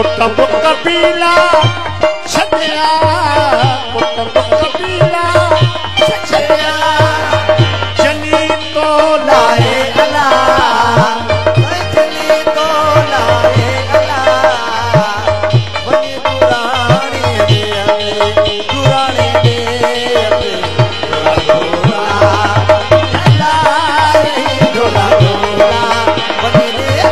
कबीला छड़िया कबीला छड़िया जनी तो लाए अला जनी तो लाए अला बनी पुरानी दे पुरानी दे ढोला ढोला बनी दे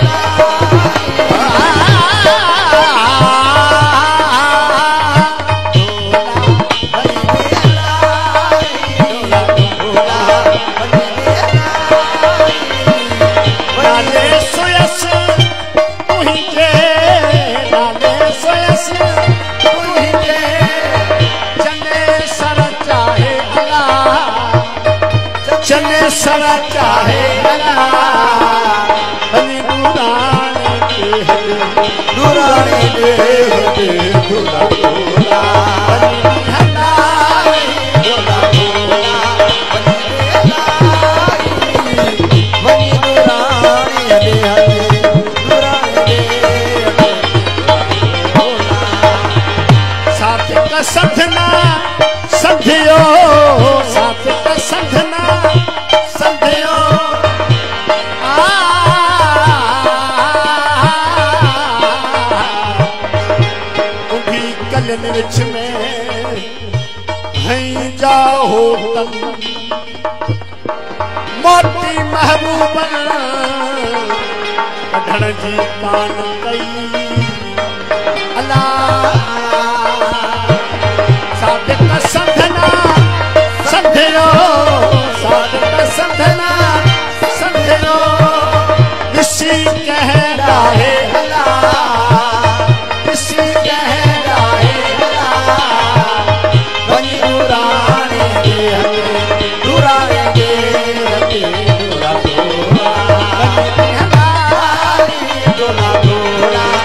चने सरा चाहे बनी दुरानी दे दूल्हा दूल्हा बनी हलाई दूल्हा दूल्हा बनी दुरानी दे दुरानी दे साथ का सधना सधियो साथ का सधना सधियो उठी कलन विच में हई जाओ तन मोती महबूबन कढ़ण जी कान कई अल्लाह सादिक संधना संधियो सादिक संधना संधियो बोला